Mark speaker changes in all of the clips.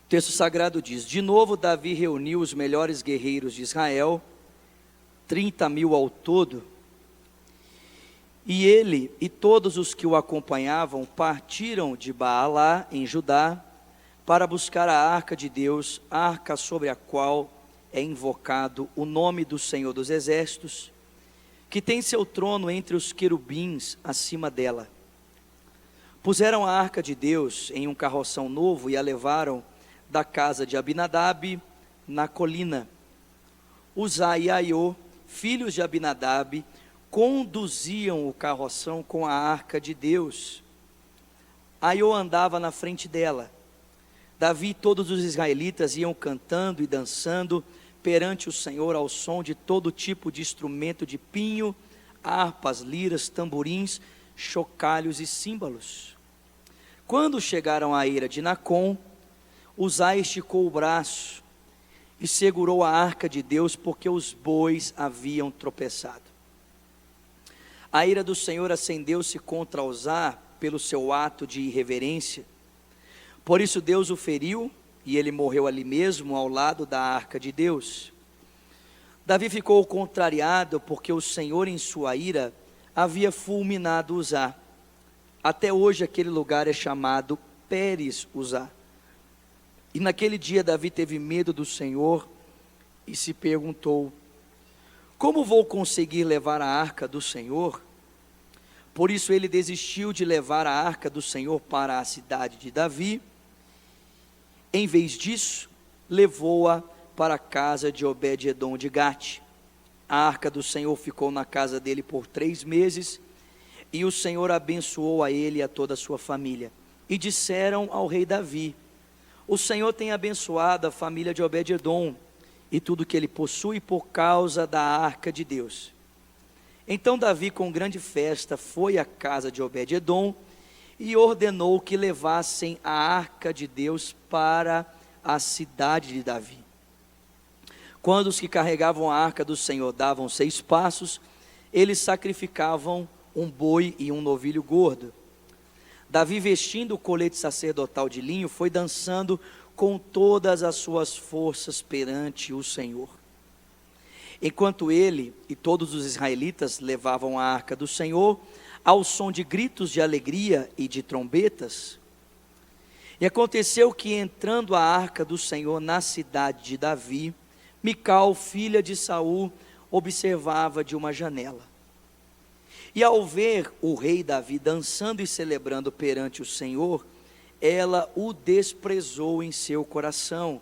Speaker 1: O texto sagrado diz: de novo Davi reuniu os melhores guerreiros de Israel, 30.000 ao todo, e ele e todos os que o acompanhavam partiram de Baalá, em Judá, para buscar a arca de Deus, a arca sobre a qual é invocado o nome do Senhor dos Exércitos, que tem seu trono entre os querubins acima dela. Puseram a arca de Deus em um carroção novo e a levaram da casa de Abinadab na colina. Uzá e Aiô, filhos de Abinadab, conduziam o carroção com a arca de Deus. Aiô andava na frente dela. Davi e todos os israelitas iam cantando e dançando perante o Senhor ao som de todo tipo de instrumento de pinho, harpas, liras, tamborins, chocalhos e símbolos. Quando chegaram à eira de Nacon, Uzá esticou o braço e segurou a arca de Deus, porque os bois haviam tropeçado. A ira do Senhor acendeu-se contra Uzá pelo seu ato de irreverência. Por isso Deus o feriu, e ele morreu ali mesmo, ao lado da arca de Deus. Davi ficou contrariado, porque o Senhor em sua ira havia fulminado Uzá. Até hoje aquele lugar é chamado Pérez Uzá. E naquele dia Davi teve medo do Senhor e se perguntou: como vou conseguir levar a arca do Senhor? Por isso ele desistiu de levar a arca do Senhor para a cidade de Davi. Em vez disso, levou-a para a casa de Obed-edom de Gate. A arca do Senhor ficou na casa dele por 3 meses, e o Senhor abençoou a ele e a toda a sua família. E disseram ao rei Davi: o Senhor tem abençoado a família de Obed-edom e tudo que ele possui por causa da arca de Deus. Então Davi, com grande festa, foi à casa de Obed-edom e ordenou que levassem a arca de Deus para a cidade de Davi. Quando os que carregavam a arca do Senhor davam 6 passos, eles sacrificavam um boi e um novilho gordo. Davi, vestindo o colete sacerdotal de linho, foi dançando com todas as suas forças perante o Senhor. Enquanto ele e todos os israelitas levavam a arca do Senhor, ao som de gritos de alegria e de trombetas. E aconteceu que, entrando a arca do Senhor na cidade de Davi, Mical, filha de Saul, observava de uma janela. E ao ver o rei Davi dançando e celebrando perante o Senhor, ela o desprezou em seu coração.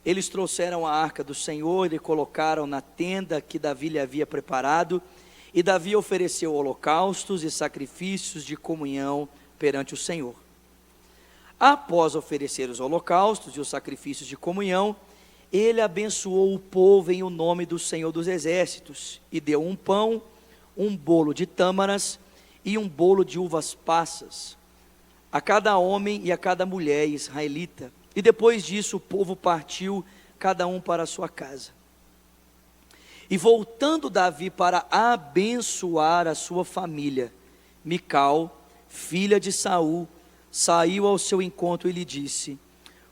Speaker 1: Eles trouxeram a arca do Senhor e colocaram na tenda que Davi lhe havia preparado, e Davi ofereceu holocaustos e sacrifícios de comunhão perante o Senhor. Após oferecer os holocaustos e os sacrifícios de comunhão, ele abençoou o povo em o nome do Senhor dos Exércitos, e deu um pão, um bolo de tâmaras e um bolo de uvas passas a cada homem e a cada mulher israelita. E depois disso o povo partiu, cada um para a sua casa. E voltando Davi para abençoar a sua família, Mical, filha de Saul, saiu ao seu encontro e lhe disse: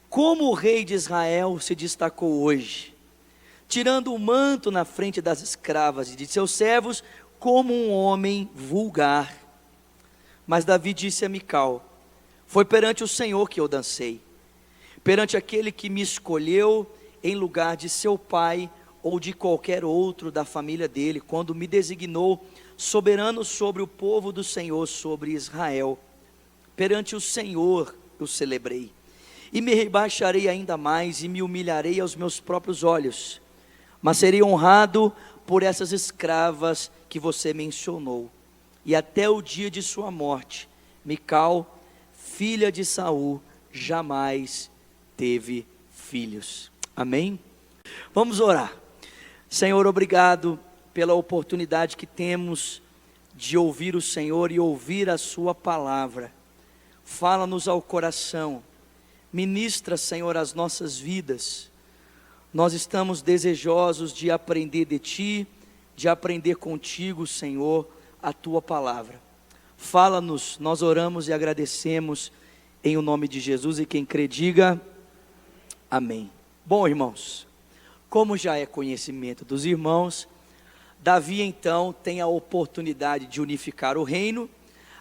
Speaker 1: como o rei de Israel se destacou hoje, tirando o manto na frente das escravas e de seus servos, como um homem vulgar. Mas Davi disse a Mical: foi perante o Senhor que eu dancei, perante aquele que me escolheu em lugar de seu pai ou de qualquer outro da família dele, quando me designou soberano sobre o povo do Senhor, sobre Israel. Perante o Senhor eu celebrei, e me rebaixarei ainda mais, e me humilharei aos meus próprios olhos, mas serei honrado por essas escravas que você mencionou. E até o dia de sua morte, Mical, filha de Saul, jamais teve filhos. Amém? Vamos orar. Senhor, obrigado pela oportunidade que temos de ouvir o Senhor e ouvir a sua palavra. Fala-nos ao coração, ministra, Senhor, as nossas vidas. Nós estamos desejosos de aprender de Ti, de aprender contigo, Senhor, a Tua palavra. Fala-nos, nós oramos e agradecemos em o nome de Jesus, e quem crê diga Amém. Bom, irmãos, como já é conhecimento dos irmãos, Davi então tem a oportunidade de unificar o reino.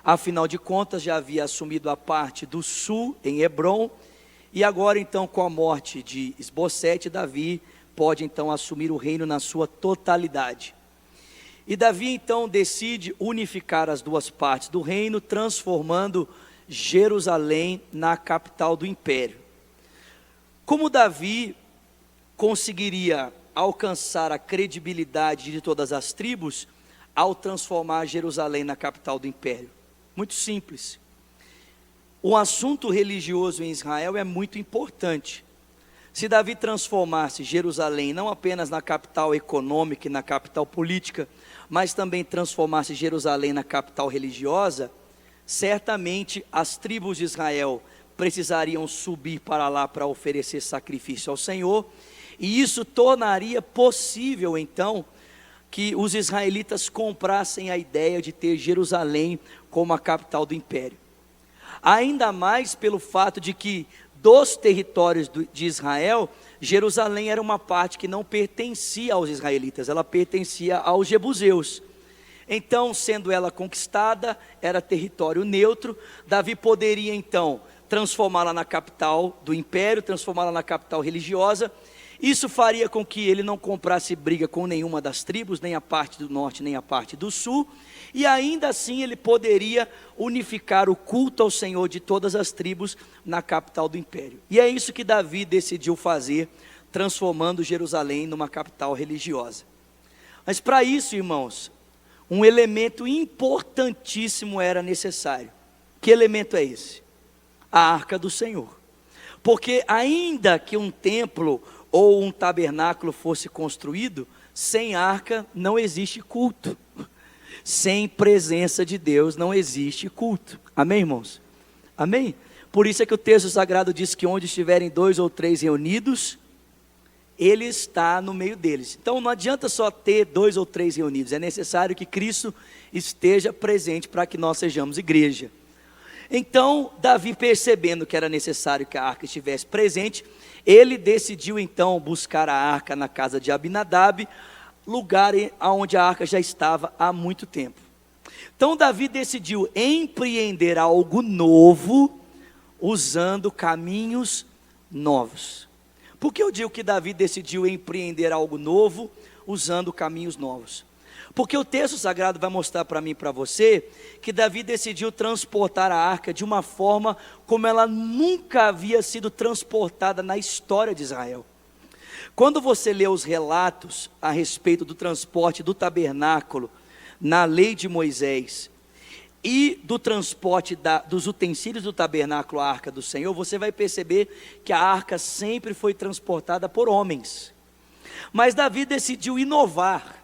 Speaker 1: Afinal de contas, já havia assumido a parte do sul em Hebrom, e agora então, com a morte de Esbocete, Davi pode então assumir o reino na sua totalidade. E Davi então decide unificar as duas partes do reino, transformando Jerusalém na capital do império. Como Davi conseguiria alcançar a credibilidade de todas as tribos ao transformar Jerusalém na capital do império? Muito simples. O assunto religioso em Israel é muito importante. Se Davi transformasse Jerusalém não apenas na capital econômica e na capital política, mas também transformasse Jerusalém na capital religiosa, certamente as tribos de Israel precisariam subir para lá para oferecer sacrifício ao Senhor, e isso tornaria possível então que os israelitas comprassem a ideia de ter Jerusalém como a capital do império. Ainda mais pelo fato de que dos territórios de Israel, Jerusalém era uma parte que não pertencia aos israelitas, ela pertencia aos jebuseus. Então, sendo ela conquistada, era território neutro. Davi poderia então transformá-la na capital do império, transformá-la na capital religiosa. Isso faria com que ele não comprasse briga com nenhuma das tribos, nem a parte do norte, nem a parte do sul, e ainda assim ele poderia unificar o culto ao Senhor de todas as tribos na capital do império. E é isso que Davi decidiu fazer, transformando Jerusalém numa capital religiosa. Mas para isso, irmãos, um elemento importantíssimo era necessário. Que elemento é esse? A arca do Senhor. Porque ainda que um templo ou um tabernáculo fosse construído, sem arca não existe culto. Sem presença de Deus não existe culto. Amém, irmãos? Amém? Por isso é que o texto sagrado diz que onde estiverem 2 ou 3 reunidos, Ele está no meio deles. Então não adianta só ter 2 ou 3 reunidos, é necessário que Cristo esteja presente para que nós sejamos igreja. Então Davi, percebendo que era necessário que a arca estivesse presente, ele decidiu então buscar a arca na casa de Abinadab, lugar onde a arca já estava há muito tempo. Então Davi decidiu empreender algo novo, usando caminhos novos. Por que eu digo que Davi decidiu empreender algo novo, usando caminhos novos? Porque o texto sagrado vai mostrar para mim e para você, que Davi decidiu transportar a arca de uma forma como ela nunca havia sido transportada na história de Israel. Quando você lê os relatos a respeito do transporte do tabernáculo, na lei de Moisés, e do transporte dos utensílios do tabernáculo à arca do Senhor, você vai perceber que a arca sempre foi transportada por homens. Mas Davi decidiu inovar.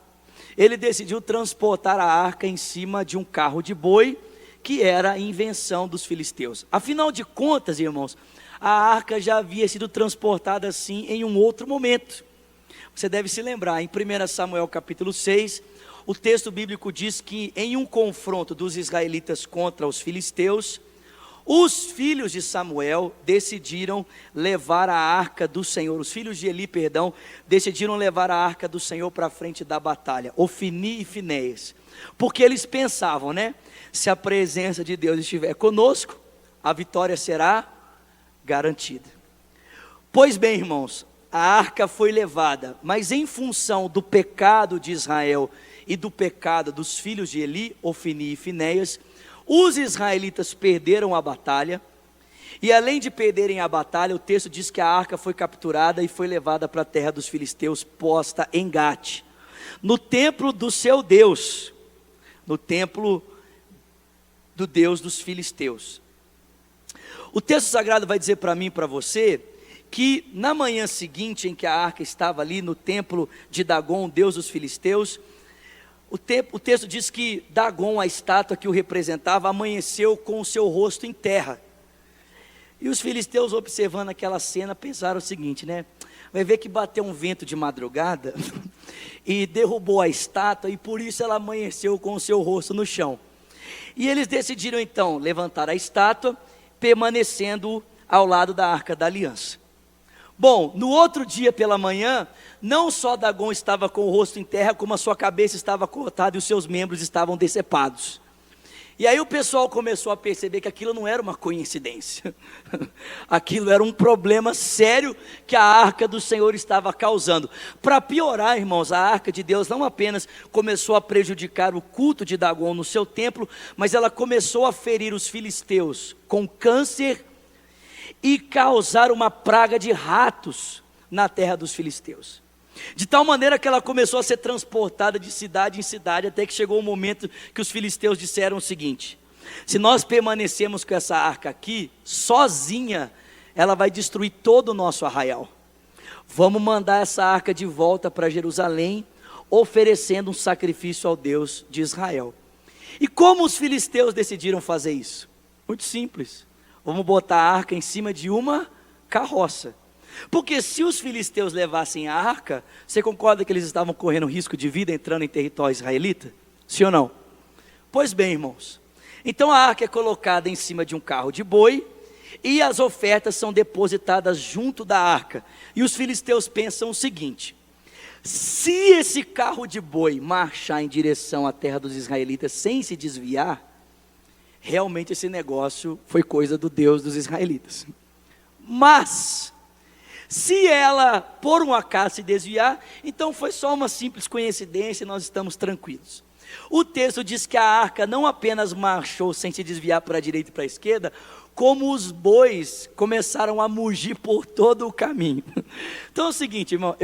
Speaker 1: Ele decidiu transportar a arca em cima de um carro de boi, que era a invenção dos filisteus. Afinal de contas, irmãos, a arca já havia sido transportada assim em um outro momento. Você deve se lembrar, em 1 Samuel capítulo 6, o texto bíblico diz que em um confronto dos israelitas contra os filisteus, os filhos de Samuel decidiram levar a arca do Senhor, os filhos de Eli, decidiram levar a arca do Senhor para a frente da batalha, Ofni e Finéias, porque eles pensavam, se a presença de Deus estiver conosco, a vitória será garantida. Pois bem, irmãos, a arca foi levada, mas em função do pecado de Israel e do pecado dos filhos de Eli, Ofni e Finéias, os israelitas perderam a batalha, e além de perderem a batalha, o texto diz que a arca foi capturada e foi levada para a terra dos filisteus, posta em Gate, no templo do seu Deus, no templo do Deus dos filisteus. O texto sagrado vai dizer para mim e para você, que na manhã seguinte em que a arca estava ali no templo de Dagon, Deus dos filisteus, o texto diz que Dagon, a estátua que o representava, amanheceu com o seu rosto em terra. E os filisteus, observando aquela cena, pensaram o seguinte, vai ver que bateu um vento de madrugada e derrubou a estátua, e por isso ela amanheceu com o seu rosto no chão. E eles decidiram então levantar a estátua, permanecendo ao lado da arca da aliança. Bom, no outro dia pela manhã, não só Dagom estava com o rosto em terra, como a sua cabeça estava cortada e os seus membros estavam decepados. E aí o pessoal começou a perceber que aquilo não era uma coincidência. Aquilo era um problema sério que a arca do Senhor estava causando. Para piorar, irmãos, a arca de Deus não apenas começou a prejudicar o culto de Dagom no seu templo, mas ela começou a ferir os filisteus com câncer e causar uma praga de ratos na terra dos filisteus. De tal maneira que ela começou a ser transportada de cidade em cidade, até que chegou o momento que os filisteus disseram o seguinte: se nós permanecemos com essa arca aqui, sozinha, ela vai destruir todo o nosso arraial. Vamos mandar essa arca de volta para Jerusalém, oferecendo um sacrifício ao Deus de Israel. E como os filisteus decidiram fazer isso? Muito simples: vamos botar a arca em cima de uma carroça. Porque se os filisteus levassem a arca, você concorda que eles estavam correndo risco de vida entrando em território israelita? Sim ou não? Pois bem, irmãos, então a arca é colocada em cima de um carro de boi, e as ofertas são depositadas junto da arca. E os filisteus pensam o seguinte: se esse carro de boi marchar em direção à terra dos israelitas sem se desviar, realmente esse negócio foi coisa do Deus dos israelitas. Mas se ela, por um acaso, se desviar, então foi só uma simples coincidência e nós estamos tranquilos. O texto diz que a arca não apenas marchou sem se desviar para a direita e para a esquerda, como os bois começaram a mugir por todo o caminho. Então é o seguinte, irmão,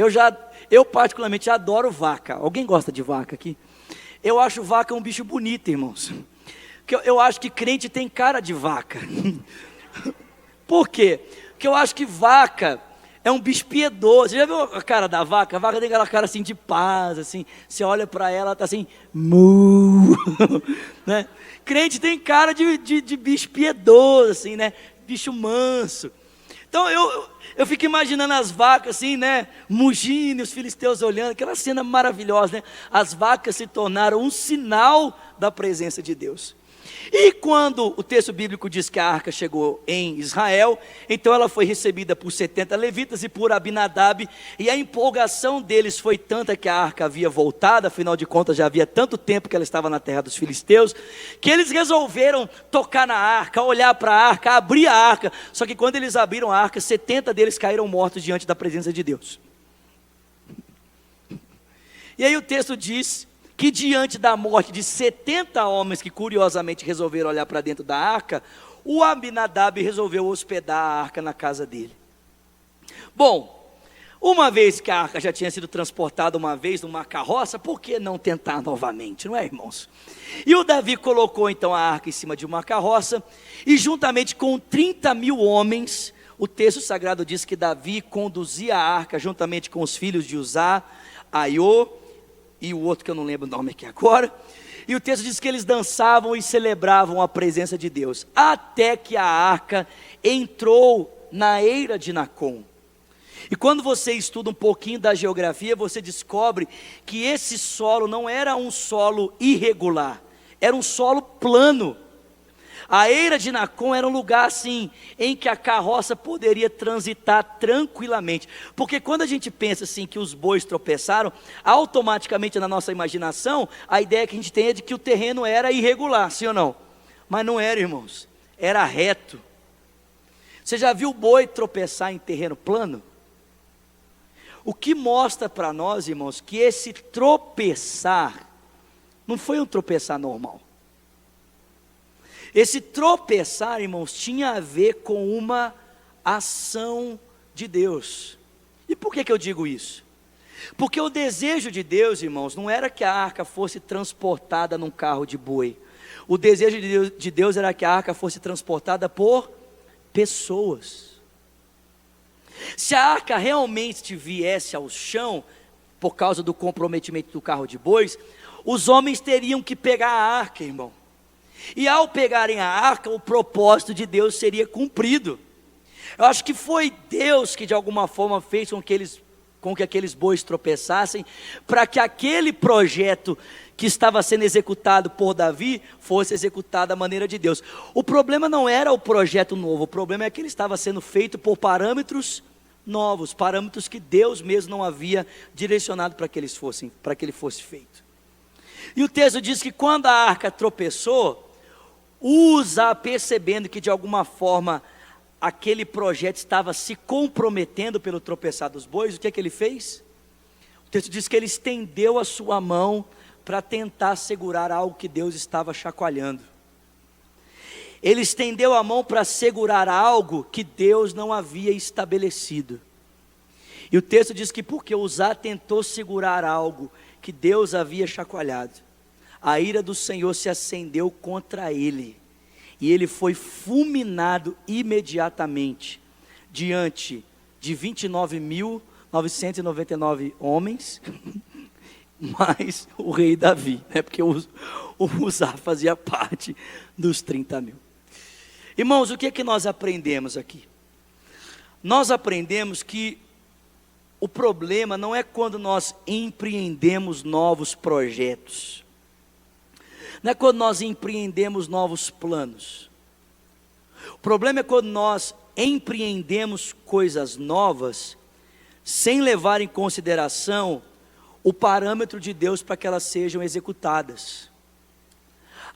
Speaker 1: eu particularmente adoro vaca. Alguém gosta de vaca aqui? Eu acho vaca um bicho bonito, irmãos. Eu acho que crente tem cara de vaca. Por quê? Porque eu acho que vaca é um bicho piedoso. Você já viu a cara da vaca? A vaca tem aquela cara assim de paz, assim. Você olha para ela, está assim, mu, né? Crente tem cara de bicho piedoso, assim, né? Bicho manso. Então eu fico imaginando as vacas assim, né? Mugindo, os filisteus olhando, aquela cena maravilhosa, né? As vacas se tornaram um sinal da presença de Deus. E quando o texto bíblico diz que a arca chegou em Israel, então ela foi recebida por 70 levitas e por Abinadab, e a empolgação deles foi tanta que a arca havia voltado, afinal de contas já havia tanto tempo que ela estava na terra dos filisteus, que eles resolveram tocar na arca, olhar para a arca, abrir a arca. Só que quando eles abriram a arca, 70 deles caíram mortos diante da presença de Deus. E aí o texto diz que diante da morte de 70 homens que curiosamente resolveram olhar para dentro da arca, o Abinadab resolveu hospedar a arca na casa dele. Bom, uma vez que a arca já tinha sido transportada uma vez numa carroça, por que não tentar novamente, não é, irmãos? E o Davi colocou então a arca em cima de uma carroça, e juntamente com 30.000 homens, o texto sagrado diz que Davi conduzia a arca juntamente com os filhos de Uzá, Aiô, e o outro que eu não lembro o nome aqui agora, e o texto diz que eles dançavam e celebravam a presença de Deus, até que a arca entrou na eira de Nacon. E quando você estuda um pouquinho da geografia, você descobre que esse solo não era um solo irregular, era um solo plano. A eira de Nacon era um lugar assim, em que a carroça poderia transitar tranquilamente, porque quando a gente pensa assim que os bois tropeçaram, automaticamente na nossa imaginação, a ideia que a gente tem é de que o terreno era irregular, sim ou não? Mas não era, irmãos, era reto. Você já viu o boi tropeçar em terreno plano? O que mostra para nós, irmãos, que esse tropeçar, não foi um tropeçar normal. Esse tropeçar, irmãos, tinha a ver com uma ação de Deus. E por que eu digo isso? Porque o desejo de Deus, irmãos, não era que a arca fosse transportada num carro de boi. O desejo de Deus era que a arca fosse transportada por pessoas. Se a arca realmente viesse ao chão, por causa do comprometimento do carro de bois, os homens teriam que pegar a arca, irmão. E ao pegarem a arca, o propósito de Deus seria cumprido. Eu acho que foi Deus que de alguma forma fez com que aqueles bois tropeçassem, para que aquele projeto que estava sendo executado por Davi, fosse executado da maneira de Deus. O problema não era o projeto novo, o problema é que ele estava sendo feito por parâmetros novos, parâmetros que Deus mesmo não havia direcionado para que ele fosse feito. E o texto diz que quando a arca tropeçou, Uza, percebendo que de alguma forma aquele projeto estava se comprometendo pelo tropeçar dos bois, o que é que ele fez? O texto diz que ele estendeu a sua mão para tentar segurar algo que Deus estava chacoalhando. Ele estendeu a mão para segurar algo que Deus não havia estabelecido. E o texto diz que porque Uzá tentou segurar algo que Deus havia chacoalhado, a ira do Senhor se acendeu contra ele, e ele foi fulminado imediatamente, diante de 29.999 homens, mais o rei Davi, né? Porque o Uzá fazia parte dos 30.000. Irmãos, o que é que nós aprendemos aqui? Nós aprendemos que o problema não é quando nós empreendemos novos projetos, não é quando nós empreendemos novos planos. O problema é quando nós empreendemos coisas novas, sem levar em consideração o parâmetro de Deus para que elas sejam executadas,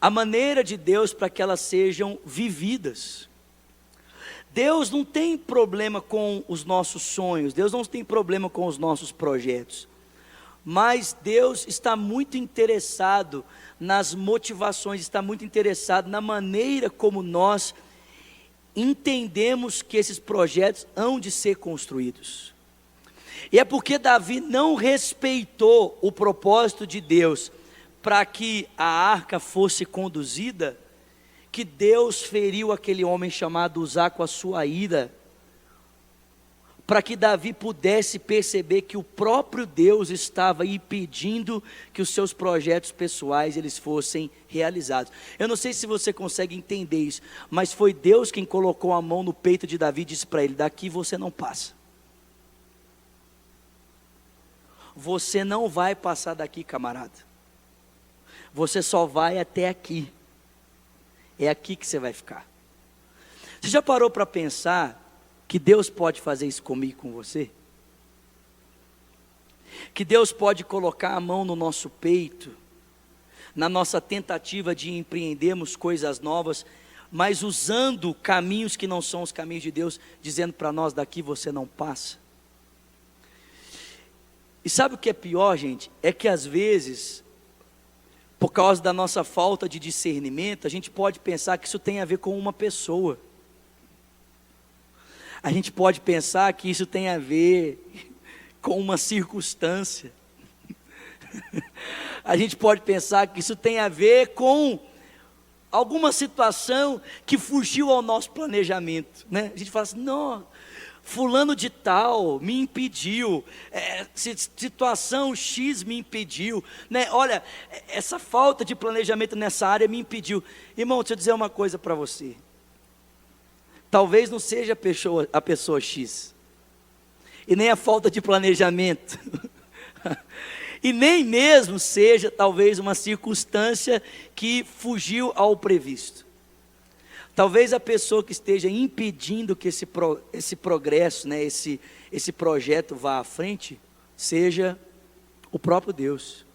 Speaker 1: a maneira de Deus para que elas sejam vividas. Deus não tem problema com os nossos sonhos, Deus não tem problema com os nossos projetos, mas Deus está muito interessado nas motivações, está muito interessado na maneira como nós entendemos que esses projetos hão de ser construídos. E é porque Davi não respeitou o propósito de Deus para que a arca fosse conduzida, que Deus feriu aquele homem chamado Uzá com a sua ira, para que Davi pudesse perceber que o próprio Deus estava impedindo que os seus projetos pessoais eles fossem realizados. Eu não sei se você consegue entender isso, mas foi Deus quem colocou a mão no peito de Davi e disse para ele: daqui você não passa. Você não vai passar daqui, camarada. Você só vai até aqui. É aqui que você vai ficar. Você já parou para pensar que Deus pode fazer isso comigo e com você? Que Deus pode colocar a mão no nosso peito, na nossa tentativa de empreendermos coisas novas, mas usando caminhos que não são os caminhos de Deus, dizendo para nós: daqui você não passa. E sabe o que é pior, gente? É que às vezes, por causa da nossa falta de discernimento, a gente pode pensar que isso tem a ver com uma pessoa. A gente pode pensar que isso tem a ver com uma circunstância. A gente pode pensar que isso tem a ver com alguma situação que fugiu ao nosso planejamento, né? A gente fala assim: não, fulano de tal me impediu, situação X me impediu, né? Olha, essa falta de planejamento nessa área me impediu. Irmão, deixa eu dizer uma coisa para você. Talvez não seja a pessoa X, e nem a falta de planejamento, e nem mesmo seja talvez uma circunstância que fugiu ao previsto. Talvez a pessoa que esteja impedindo que esse progresso, né, esse projeto vá à frente, seja o próprio Deus,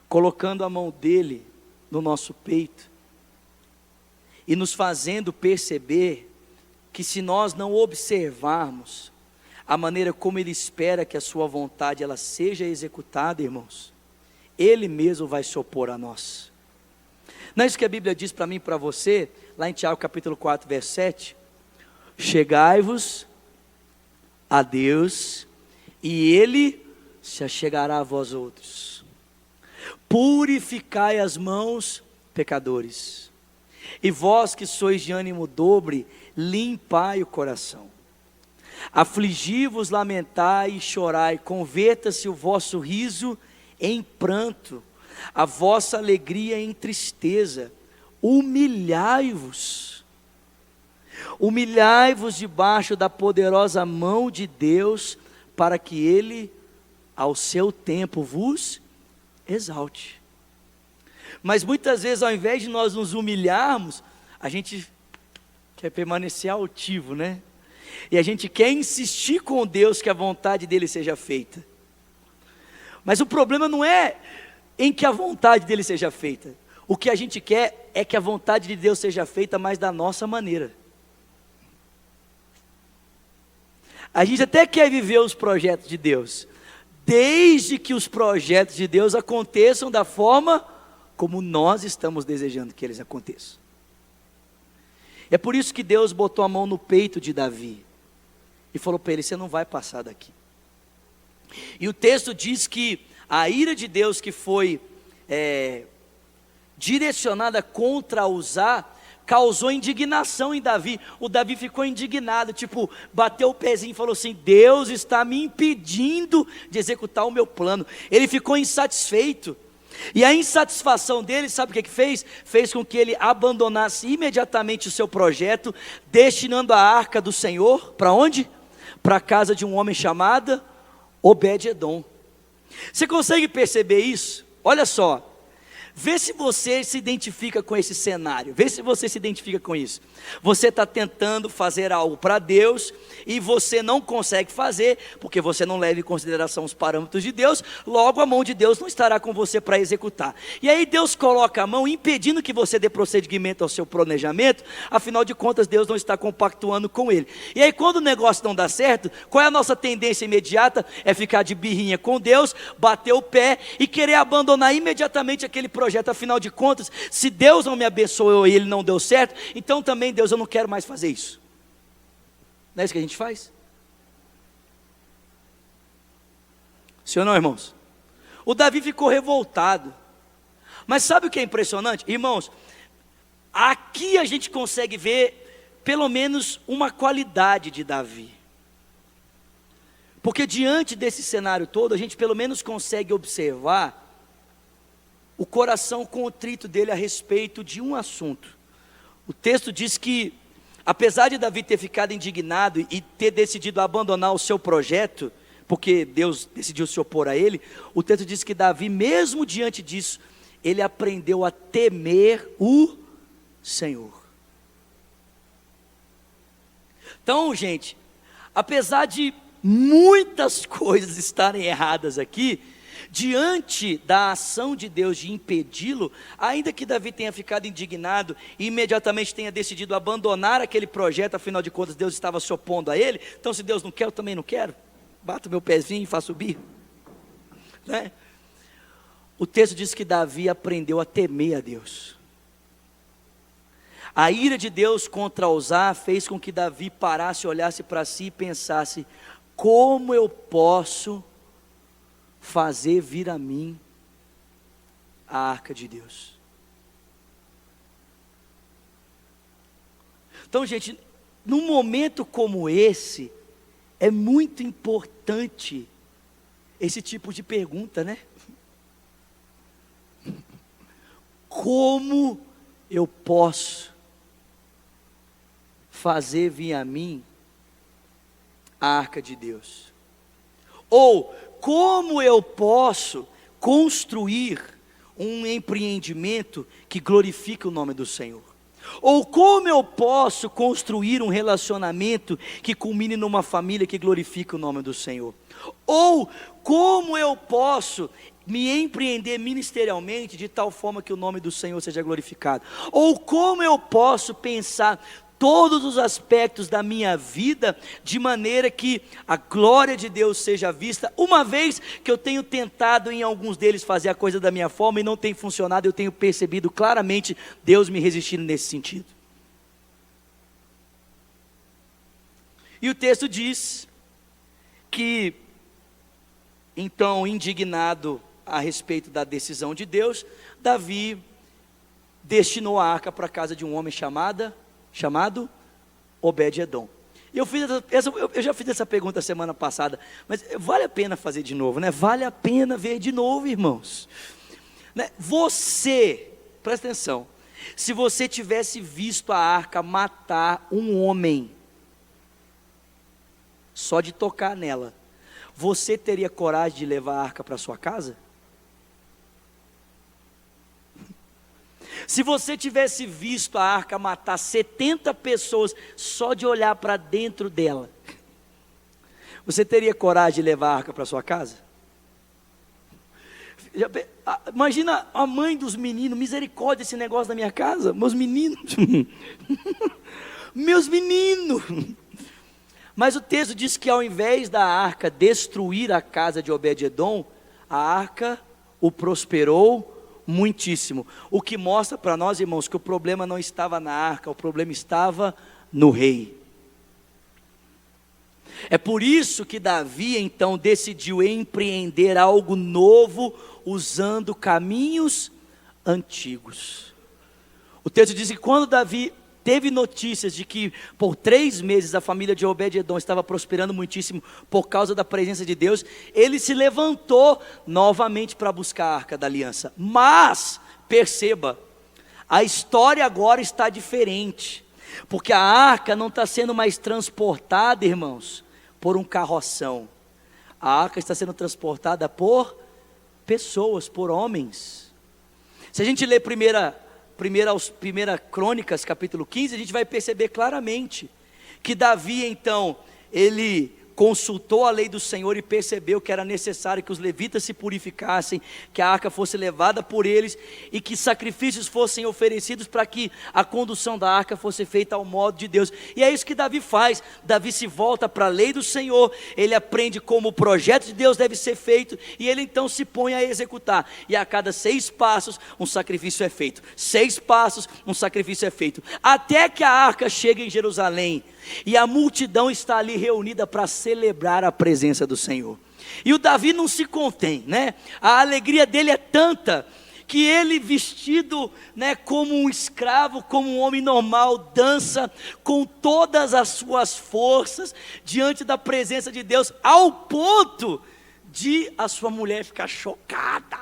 Speaker 1: colocando a mão dele no nosso peito, e nos fazendo perceber que se nós não observarmos a maneira como Ele espera que a sua vontade ela seja executada, irmãos, Ele mesmo vai se opor a nós. Não é isso que a Bíblia diz para mim e para você, lá em Tiago capítulo 4, verso 7? Chegai-vos a Deus, e Ele se achegará a vós outros. Purificai as mãos, pecadores. E vós que sois de ânimo dobre, limpai o coração. Afligi-vos, lamentai e chorai, converta-se o vosso riso em pranto, a vossa alegria em tristeza. Humilhai-vos debaixo da poderosa mão de Deus, para que Ele, ao seu tempo, vos exalte. Mas muitas vezes, ao invés de nós nos humilharmos, a gente quer permanecer altivo, né? E a gente quer insistir com Deus que a vontade dele seja feita. Mas o problema não é em que a vontade dele seja feita. O que a gente quer é que a vontade de Deus seja feita, mas da nossa maneira. A gente até quer viver os projetos de Deus, desde que os projetos de Deus aconteçam da forma como nós estamos desejando que eles aconteçam. É por isso que Deus botou a mão no peito de Davi e falou para ele: você não vai passar daqui. E o texto diz que a ira de Deus que foi direcionada contra Uzá causou indignação em Davi. O Davi ficou indignado, tipo, bateu o pezinho e falou assim: Deus está me impedindo de executar o meu plano. Ele ficou insatisfeito. E a insatisfação dele, sabe o que fez? Fez com que ele abandonasse imediatamente o seu projeto, destinando a arca do Senhor, para onde? Para a casa de um homem chamado Obed-edom. Você consegue perceber isso? Olha só, vê se você se identifica com esse cenário, vê se você se identifica com isso. Você está tentando fazer algo para Deus, e você não consegue fazer, porque você não leva em consideração os parâmetros de Deus, logo a mão de Deus não estará com você para executar. E aí Deus coloca a mão, impedindo que você dê prosseguimento ao seu planejamento, afinal de contas Deus não está compactuando com ele. E aí quando o negócio não dá certo, qual é a nossa tendência imediata? É ficar de birrinha com Deus, bater o pé e querer abandonar imediatamente aquele projeto. Afinal de contas, se Deus não me abençoou e ele não deu certo, então também Deus, eu não quero mais fazer isso. Não é isso que a gente faz? Sim ou não, irmãos? O Davi ficou revoltado. Mas sabe o que é impressionante? Irmãos, aqui a gente consegue ver pelo menos uma qualidade de Davi. Porque diante desse cenário todo, a gente pelo menos consegue observar o coração contrito dele a respeito de um assunto. O texto diz que, apesar de Davi ter ficado indignado e ter decidido abandonar o seu projeto, porque Deus decidiu se opor a ele, o texto diz que Davi, mesmo diante disso, ele aprendeu a temer o Senhor. Então, gente, apesar de muitas coisas estarem erradas aqui, diante da ação de Deus de impedi-lo, ainda que Davi tenha ficado indignado e imediatamente tenha decidido abandonar aquele projeto, afinal de contas Deus estava se opondo a ele, então se Deus não quer, eu também não quero, bato meu pezinho e faço birra, né? O texto diz que Davi aprendeu a temer a Deus. A ira de Deus contra Uzá fez com que Davi parasse, olhasse para si e pensasse: como eu posso fazer vir a mim a arca de Deus? Então, gente, num momento como esse, é muito importante esse tipo de pergunta, né? Como eu posso fazer vir a mim a arca de Deus? Ou como eu posso construir um empreendimento que glorifique o nome do Senhor? Ou como eu posso construir um relacionamento que culmine numa família que glorifique o nome do Senhor? Ou como eu posso me empreender ministerialmente de tal forma que o nome do Senhor seja glorificado? Ou como eu posso pensar todos os aspectos da minha vida, de maneira que a glória de Deus seja vista, uma vez que eu tenho tentado em alguns deles fazer a coisa da minha forma e não tem funcionado, eu tenho percebido claramente Deus me resistindo nesse sentido. E o texto diz que, então, indignado a respeito da decisão de Deus, Davi destinou a arca para a casa de um homem chamado Obed-edom. Eu já fiz essa pergunta semana passada, mas vale a pena fazer de novo, né? Vale a pena ver de novo, irmãos, né? Você, presta atenção, se você tivesse visto a arca matar um homem, só de tocar nela, você teria coragem de levar a arca para sua casa? Se você tivesse visto a arca matar 70 pessoas só de olhar para dentro dela, você teria coragem de levar a arca para sua casa? Imagina a mãe dos meninos, misericórdia esse negócio da minha casa, meus meninos, meus meninos. Mas o texto diz que ao invés da arca destruir a casa de Obed-edom, a arca o prosperou muitíssimo. O que mostra para nós, irmãos, que o problema não estava na arca, o problema estava no rei. É por isso que Davi então decidiu empreender algo novo, usando caminhos antigos. O texto diz que quando Davi teve notícias de que por 3 meses a família de Obed-edom estava prosperando muitíssimo por causa da presença de Deus, ele se levantou novamente para buscar a arca da aliança. Mas, perceba, a história agora está diferente, porque a arca não está sendo mais transportada, irmãos, por um carroção. A arca está sendo transportada por pessoas, por homens. Se a gente ler primeira Crônicas, capítulo 15, a gente vai perceber claramente que Davi, então, ele consultou a lei do Senhor e percebeu que era necessário que os levitas se purificassem, que a arca fosse levada por eles e que sacrifícios fossem oferecidos para que a condução da arca fosse feita ao modo de Deus. E é isso que Davi faz. Davi se volta para a lei do Senhor, ele aprende como o projeto de Deus deve ser feito e ele então se põe a executar. E a cada 6 passos um sacrifício é feito, 6 passos um sacrifício é feito, até que a arca chega em Jerusalém e a multidão está ali reunida para celebrar a presença do Senhor. E o Davi não se contém, né? A alegria dele é tanta que ele, vestido, né, como um escravo, como um homem normal, dança com todas as suas forças diante da presença de Deus, ao ponto de a sua mulher ficar chocada.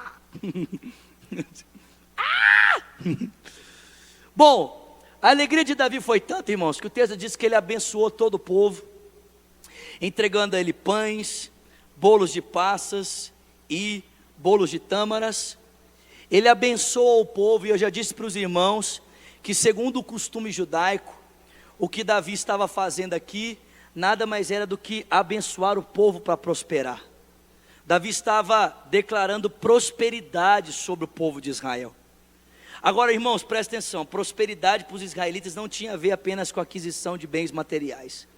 Speaker 1: Bom, a alegria de Davi foi tanta, irmãos, que o texto diz que ele abençoou todo o povo, entregando a ele pães, bolos de passas e bolos de tâmaras. Ele abençoou o povo, e eu já disse para os irmãos, que segundo o costume judaico, o que Davi estava fazendo aqui, nada mais era do que abençoar o povo para prosperar. Davi estava declarando prosperidade sobre o povo de Israel. Agora, irmãos, presta atenção, prosperidade para os israelitas não tinha a ver apenas com a aquisição de bens materiais.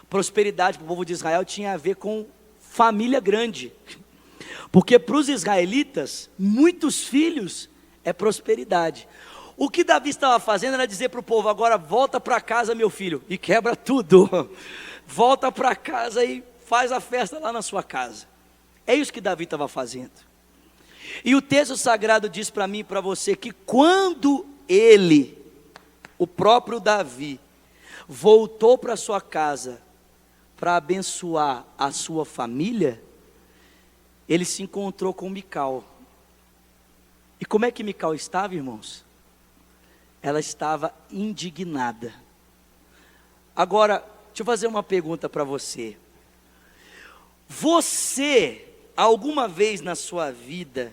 Speaker 1: Prosperidade para o povo de Israel tinha a ver com família grande. Porque para os israelitas, muitos filhos é prosperidade. O que Davi estava fazendo era dizer para o povo: agora volta para casa, meu filho, e quebra tudo. Volta para casa e faz a festa lá na sua casa. É isso que Davi estava fazendo. E o texto sagrado diz para mim e para você que quando ele, o próprio Davi, voltou para sua casa para abençoar a sua família, ele se encontrou com Mical. E como é que Mical estava, irmãos? Ela estava indignada. Agora, deixa eu fazer uma pergunta para você. Você, alguma vez na sua vida,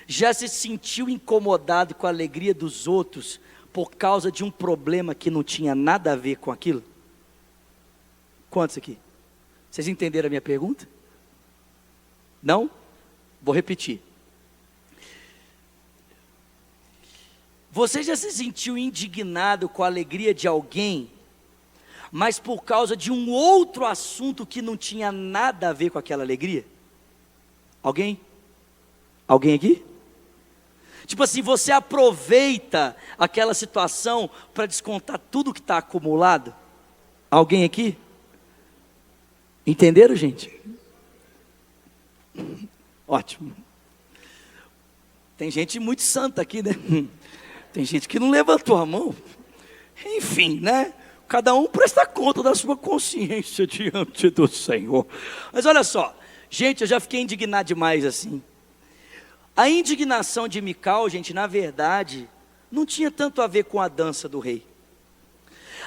Speaker 1: já se sentiu incomodado com a alegria dos outros por causa de um problema que não tinha nada a ver com aquilo? Quantos aqui? Vocês entenderam a minha pergunta? Não? Vou repetir. Você já se sentiu indignado com a alegria de alguém, mas por causa de um outro assunto que não tinha nada a ver com aquela alegria? Alguém? Alguém aqui? Tipo assim, você aproveita aquela situação para descontar tudo que está acumulado? Alguém aqui? Entenderam, gente? Ótimo. Tem gente muito santa aqui, né? Tem gente que não levantou a mão. Enfim, né? Cada um presta conta da sua consciência diante do Senhor. Mas olha só, gente, eu já fiquei indignado demais assim. A indignação de Mical, gente, na verdade, não tinha tanto a ver com a dança do rei.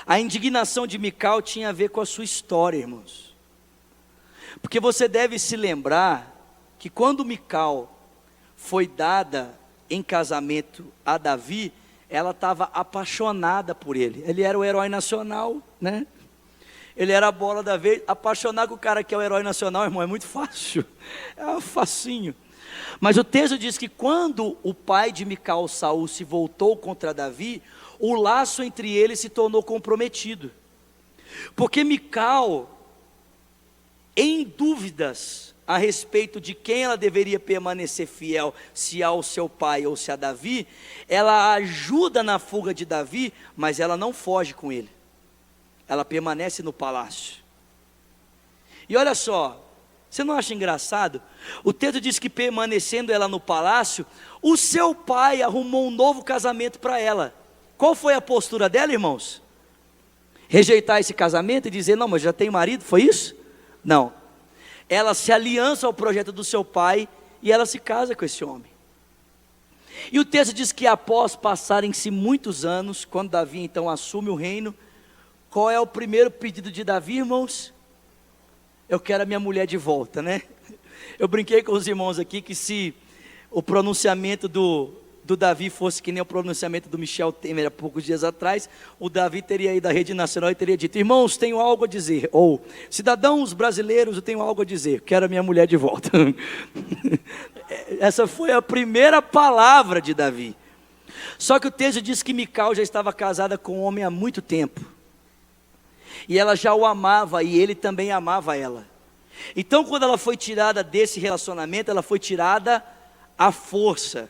Speaker 1: A indignação de Mical tinha a ver com a sua história, irmãos. Porque você deve se lembrar que quando Mical foi dada em casamento a Davi, ela estava apaixonada por ele. Ele era o herói nacional, né? Ele era a bola da vez. Apaixonar com o cara que é o herói nacional, irmão, é muito fácil. É um facinho. Mas o texto diz que quando o pai de Mical, Saul, se voltou contra Davi, o laço entre eles se tornou comprometido. Porque Mical, em dúvidas a respeito de quem ela deveria permanecer fiel, se ao seu pai ou se a Davi, ela ajuda na fuga de Davi, mas ela não foge com ele. Ela permanece no palácio. E olha só, você não acha engraçado? O texto diz que permanecendo ela no palácio, o seu pai arrumou um novo casamento para ela. Qual foi a postura dela, irmãos? Rejeitar esse casamento e dizer, não, mas já tem marido, foi isso? Não. Ela se aliança ao projeto do seu pai e ela se casa com esse homem. E o texto diz que após passarem-se muitos anos, quando Davi então assume o reino, qual é o primeiro pedido de Davi, irmãos? Eu quero a minha mulher de volta, né? Eu brinquei com os irmãos aqui que se o pronunciamento do Davi fosse que nem o pronunciamento do Michel Temer há poucos dias atrás, o Davi teria ido à rede nacional e teria dito, irmãos, tenho algo a dizer, ou cidadãos brasileiros, eu tenho algo a dizer, quero a minha mulher de volta. Essa foi a primeira palavra de Davi. Só que o texto diz que Mical já estava casada com um homem há muito tempo, e ela já o amava, e ele também amava ela. Então quando ela foi tirada desse relacionamento, ela foi tirada à força.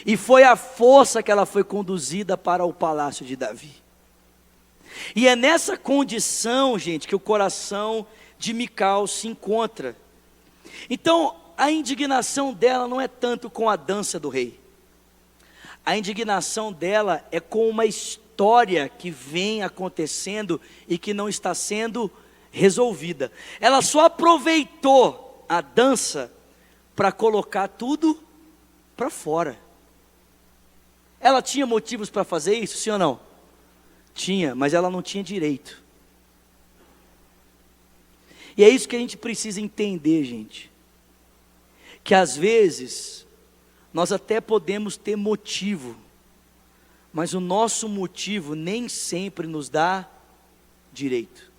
Speaker 1: E foi à força que ela foi conduzida para o palácio de Davi. E é nessa condição, gente, que o coração de Mical se encontra. Então, a indignação dela não é tanto com a dança do rei. A indignação dela é com uma história que vem acontecendo e que não está sendo resolvida. Ela só aproveitou a dança para colocar tudo para fora. Ela tinha motivos para fazer isso, sim ou não? Tinha, mas ela não tinha direito. E é isso que a gente precisa entender, gente. Que às vezes, nós até podemos ter motivo, mas o nosso motivo nem sempre nos dá direito.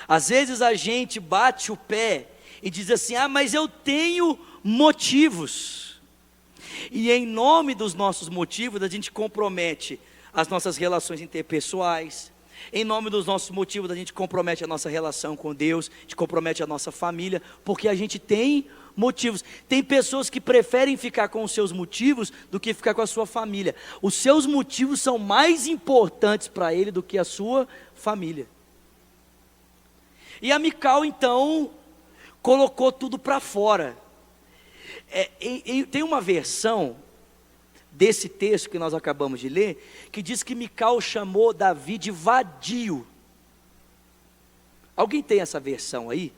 Speaker 1: Às vezes a gente bate o pé e diz assim, mas eu tenho motivos. E em nome dos nossos motivos, a gente compromete as nossas relações interpessoais. Em nome dos nossos motivos, a gente compromete a nossa relação com Deus, a gente compromete a nossa família, porque a gente tem motivos. Tem pessoas que preferem ficar com os seus motivos do que ficar com a sua família. Os seus motivos são mais importantes para ele do que a sua família. E a Mical então colocou tudo para fora. Tem uma versão desse texto que nós acabamos de ler, que diz que Mical chamou Davi de vadio. Alguém tem essa versão aí?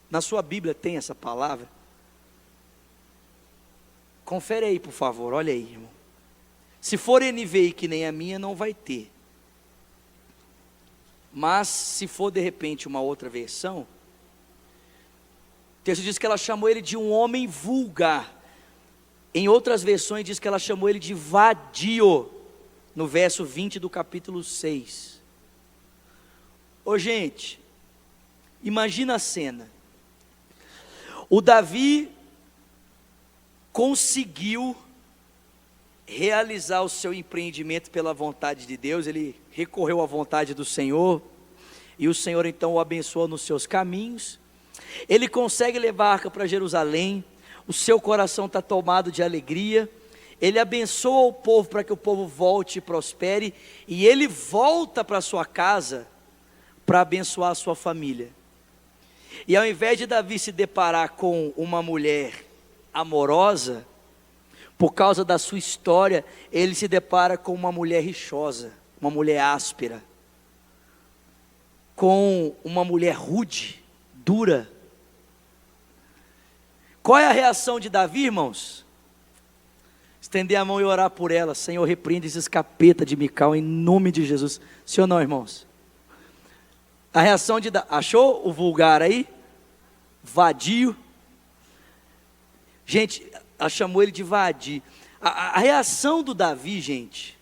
Speaker 1: Na sua Bíblia tem essa palavra? Confere aí, por favor, olha aí, irmão. Se for NVI que nem a minha, não vai ter. Mas se for de repente uma outra versão, o texto diz que ela chamou ele de um homem vulgar. Em outras versões diz que ela chamou ele de vadio, no verso 20 do capítulo 6. Ô gente, imagina a cena. O Davi conseguiu realizar o seu empreendimento pela vontade de Deus, ele recorreu à vontade do Senhor, e o Senhor então o abençoou nos seus caminhos. Ele consegue levar a arca para Jerusalém, o seu coração está tomado de alegria, ele abençoa o povo para que o povo volte e prospere, e ele volta para sua casa para abençoar a sua família. E ao invés de Davi se deparar com uma mulher amorosa, por causa da sua história, ele se depara com uma mulher rixosa, uma mulher áspera, com uma mulher rude, dura. Qual é a reação de Davi, irmãos? Estender a mão e orar por ela. Senhor, repreende esses capeta de Mical em nome de Jesus. Sim ou não, irmãos? A reação de Davi, achou o vulgar aí? Vadio. Gente, ela chamou ele de vadio. A reação do Davi, gente,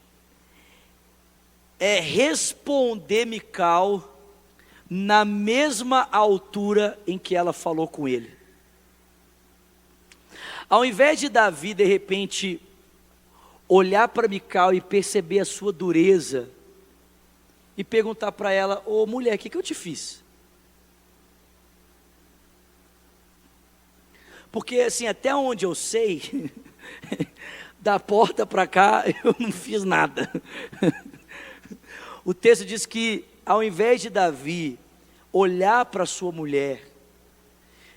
Speaker 1: é responder Mical na mesma altura em que ela falou com ele. Ao invés de Davi, de repente, olhar para Mical e perceber a sua dureza, e perguntar para ela: ô mulher, o que eu te fiz? Porque assim, até onde eu sei, da porta para cá, eu não fiz nada. O texto diz que, ao invés de Davi olhar para sua mulher,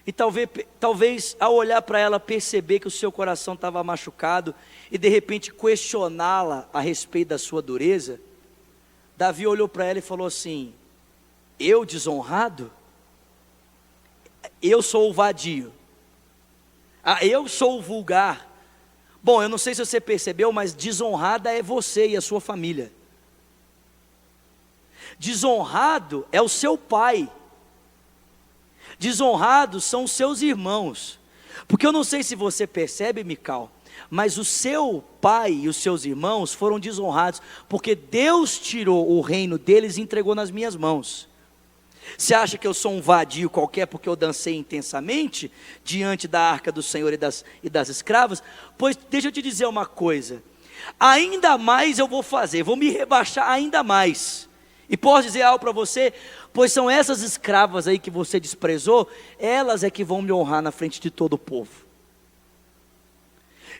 Speaker 1: e talvez ao olhar para ela perceber que o seu coração estava machucado, e de repente questioná-la a respeito da sua dureza, Davi olhou para ela e falou assim: eu desonrado? Eu sou o vadio. Eu sou o vulgar. Bom, eu não sei se você percebeu, mas desonrada é você e a sua família. Desonrado é o seu pai. Desonrados são os seus irmãos. Porque eu não sei se você percebe, Mical, mas o seu pai e os seus irmãos foram desonrados, porque Deus tirou o reino deles e entregou nas minhas mãos. Você acha que eu sou um vadio qualquer porque eu dancei intensamente diante da arca do Senhor e das escravas? Pois deixa eu te dizer uma coisa: ainda mais eu vou fazer, vou me rebaixar ainda mais. E posso dizer algo para você? Pois são essas escravas aí que você desprezou, elas é que vão me honrar na frente de todo o povo.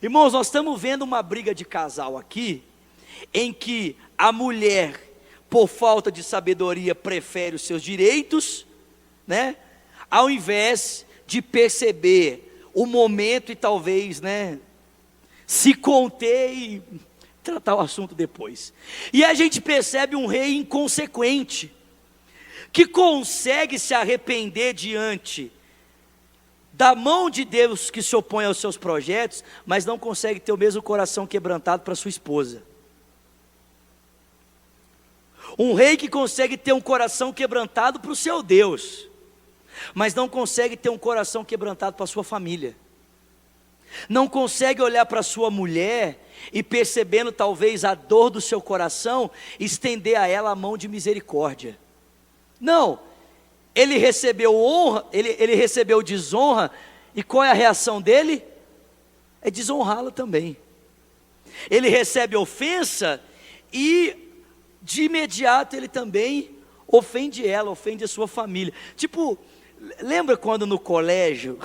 Speaker 1: Irmãos, nós estamos vendo uma briga de casal aqui, em que a mulher, por falta de sabedoria, prefere os seus direitos, né? Ao invés de perceber o momento e talvez, né, se conter e tratar o assunto depois. E a gente percebe um rei inconsequente, que consegue se arrepender diante da mão de Deus que se opõe aos seus projetos, mas não consegue ter o mesmo coração quebrantado para sua esposa. Um rei que consegue ter um coração quebrantado para o seu Deus, mas não consegue ter um coração quebrantado para a sua família. Não consegue olhar para a sua mulher e, percebendo talvez a dor do seu coração, estender a ela a mão de misericórdia. Não, ele recebeu honra, ele recebeu desonra, e qual é a reação dele? É desonrá-la também. Ele recebe ofensa e de imediato ele também ofende ela, ofende a sua família. Tipo, lembra quando no colégio,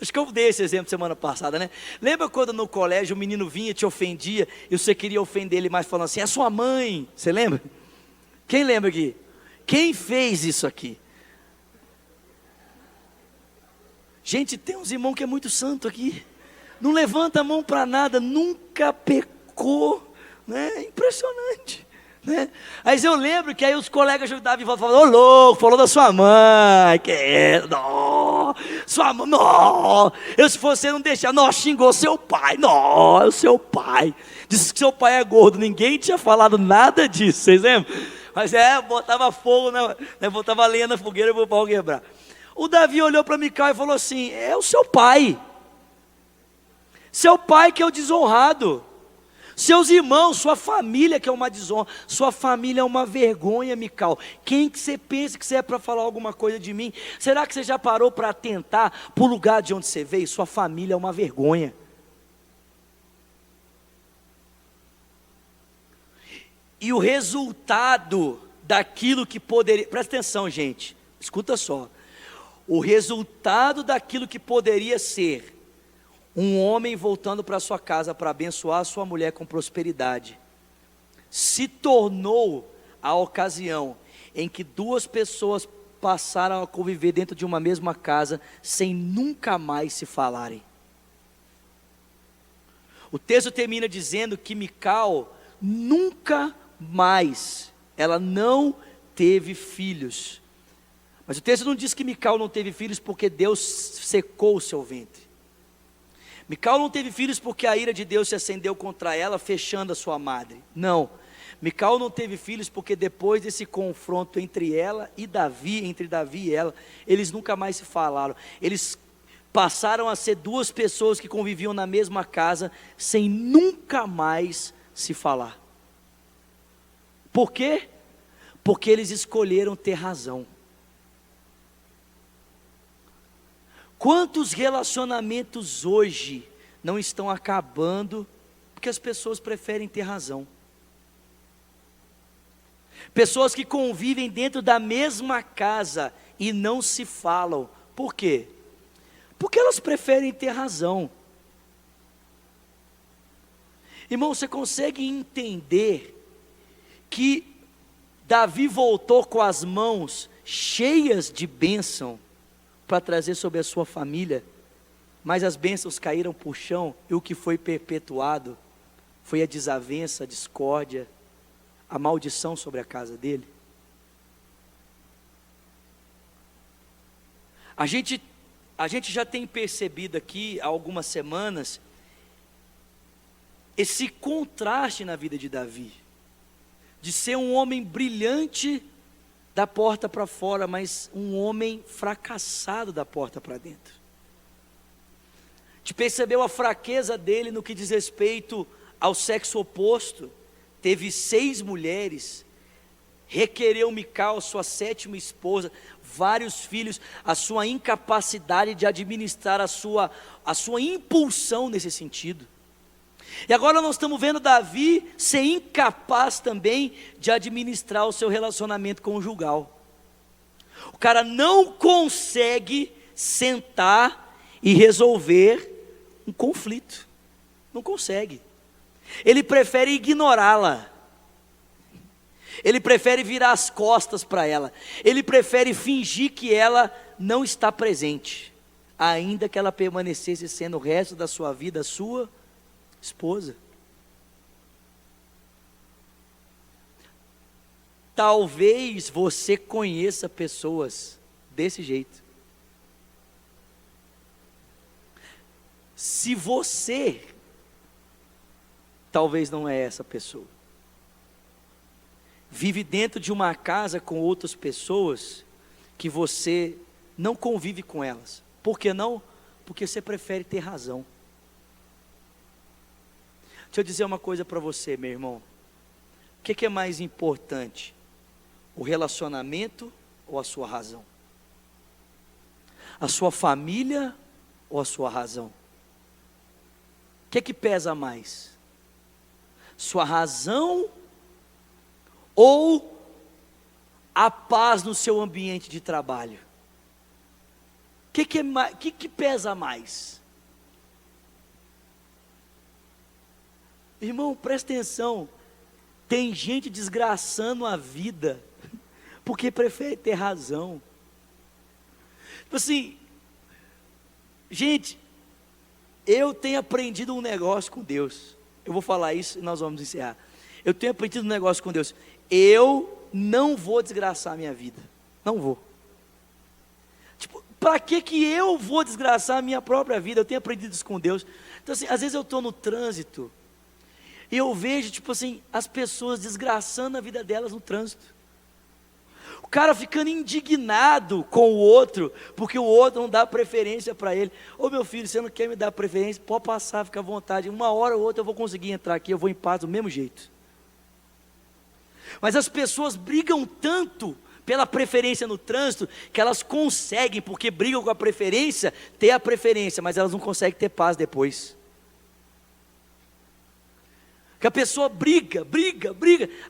Speaker 1: acho que eu dei esse exemplo semana passada, né? Lembra quando no colégio o menino vinha e te ofendia, e você queria ofender ele mais falando assim: é sua mãe, você lembra? Quem lembra aqui? Quem fez isso aqui? Gente, tem uns irmãos que é muito santo aqui, não levanta a mão para nada, nunca pecou, né? Impressionante, né? Mas eu lembro que aí os colegas ajudavam e falavam: ô louco, falou da sua mãe, que é, não, sua mãe, não, se você não deixar, não, xingou seu pai, não, é o seu pai, disse que seu pai é gordo, ninguém tinha falado nada disso, vocês lembram? Mas botava fogo, né, botava lenha na fogueira para o pau quebrar. O Davi olhou para Mical e falou assim: é o seu pai que é o desonrado, seus irmãos, sua família que é uma desonra, sua família é uma vergonha, Mical. Quem que você pensa que você é para falar alguma coisa de mim? Será que você já parou para atentar para o lugar de onde você veio? Sua família é uma vergonha. E o resultado daquilo que poderia, presta atenção, gente, escuta só, o resultado daquilo que poderia ser um homem voltando para sua casa para abençoar a sua mulher com prosperidade, se tornou a ocasião em que duas pessoas passaram a conviver dentro de uma mesma casa sem nunca mais se falarem. O texto termina dizendo que Mical nunca mais, ela não teve filhos. Mas o texto não diz que Mical não teve filhos porque Deus secou o seu ventre. Mical não teve filhos porque a ira de Deus se acendeu contra ela, fechando a sua madre. Não. Mical não teve filhos porque depois desse confronto entre ela e Davi, entre Davi e ela, eles nunca mais se falaram. Eles passaram a ser duas pessoas que conviviam na mesma casa, sem nunca mais se falar. Por quê? Porque eles escolheram ter razão. Quantos relacionamentos hoje não estão acabando porque as pessoas preferem ter razão? Pessoas que convivem dentro da mesma casa e não se falam. Por quê? Porque elas preferem ter razão. Irmão, você consegue entender que Davi voltou com as mãos cheias de bênção para trazer sobre a sua família, mas as bênçãos caíram por chão, e o que foi perpetuado foi a desavença, a discórdia, a maldição sobre a casa dele? A gente já tem percebido aqui há algumas semanas esse contraste na vida de Davi, de ser um homem brilhante da porta para fora, mas um homem fracassado da porta para dentro. Te percebeu a fraqueza dele no que diz respeito ao sexo oposto? Teve 6 mulheres, requereu Mical, sua 7ª esposa, vários filhos, a sua incapacidade de administrar a sua impulsão nesse sentido. E agora nós estamos vendo Davi ser incapaz também de administrar o seu relacionamento conjugal. O cara não consegue sentar e resolver um conflito. Não consegue. Ele prefere ignorá-la. Ele prefere virar as costas para ela. Ele prefere fingir que ela não está presente, ainda que ela permanecesse sendo o resto da sua vida sua esposa. Talvez você conheça pessoas desse jeito. Se você talvez não é essa pessoa, vive dentro de uma casa com outras pessoas que você não convive com elas. Por que não? Porque você prefere ter razão. Deixa eu dizer uma coisa para você, meu irmão. O que é mais importante? O relacionamento ou a sua razão? A sua família ou a sua razão? O que pesa mais? Sua razão ou a paz no seu ambiente de trabalho? O que pesa mais? Irmão, presta atenção, tem gente desgraçando a vida, porque prefere ter razão. Tipo assim, gente, eu tenho aprendido um negócio com Deus, eu vou falar isso e nós vamos encerrar. Eu tenho aprendido um negócio com Deus, eu não vou desgraçar a minha vida, não vou. Tipo, para que eu vou desgraçar a minha própria vida? Eu tenho aprendido isso com Deus. Então assim, às vezes eu estou no trânsito, e eu vejo, tipo assim, as pessoas desgraçando a vida delas no trânsito. O cara ficando indignado com o outro, porque o outro não dá preferência para ele. Ô meu filho, você não quer me dar preferência? Pode passar, fica à vontade. Uma hora ou outra eu vou conseguir entrar aqui, eu vou em paz do mesmo jeito. Mas as pessoas brigam tanto pela preferência no trânsito, que elas conseguem, porque brigam com a preferência, ter a preferência, mas elas não conseguem ter paz depois. Que a pessoa briga,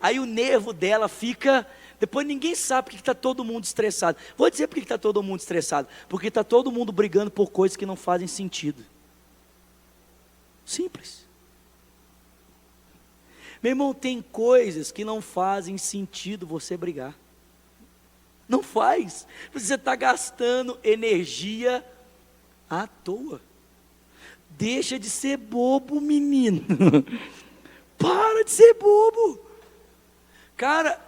Speaker 1: aí o nervo dela fica, depois ninguém sabe porque está todo mundo estressado. Vou dizer porque está todo mundo estressado, porque está todo mundo brigando por coisas que não fazem sentido. Simples. Meu irmão, tem coisas que não fazem sentido você brigar. Não faz. Você está gastando energia à toa. Deixa de ser bobo, menino. Para de ser bobo. Cara,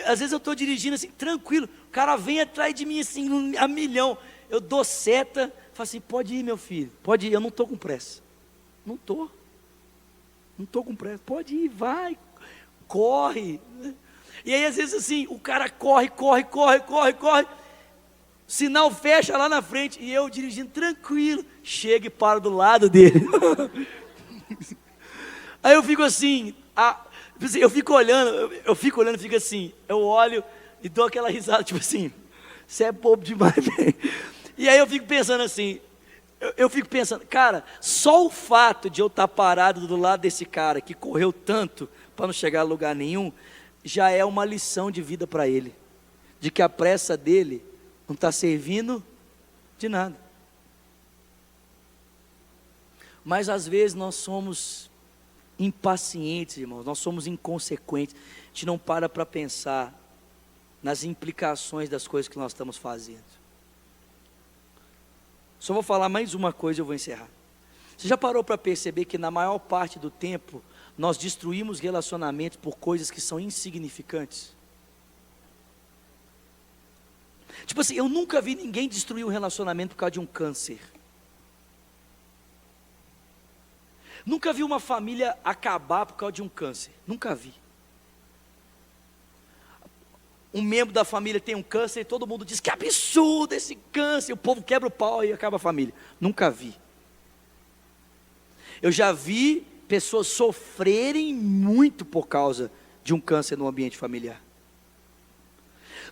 Speaker 1: às vezes eu estou dirigindo assim, tranquilo. O cara vem atrás de mim assim, a milhão. Eu dou seta, falo assim, pode ir meu filho, pode ir, eu não estou com pressa. Não estou com pressa, pode ir, vai, corre. E aí às vezes assim, o cara corre. Sinal fecha lá na frente e eu dirigindo tranquilo, chego e paro do lado dele. Aí eu fico assim, eu fico olhando, fico assim, eu olho e dou aquela risada, tipo assim, você é bobo demais, velho. E aí eu fico pensando assim, cara, só o fato de eu estar parado do lado desse cara que correu tanto para não chegar a lugar nenhum, já é uma lição de vida para ele, de que a pressa dele não está servindo de nada. Mas às vezes nós somos impacientes, irmãos, nós somos inconsequentes, a gente não para pensar nas implicações das coisas que nós estamos fazendo. Só vou falar mais uma coisa e eu vou encerrar. Você já parou para perceber que na maior parte do tempo nós destruímos relacionamentos por coisas que são insignificantes? Tipo assim, eu nunca vi ninguém destruir um relacionamento por causa de um câncer. Nunca vi uma família acabar por causa de um câncer. Nunca vi. Um membro da família tem um câncer e todo mundo diz que absurdo esse câncer. O povo quebra o pau e acaba a família. Nunca vi. Eu já vi pessoas sofrerem muito por causa de um câncer no ambiente familiar.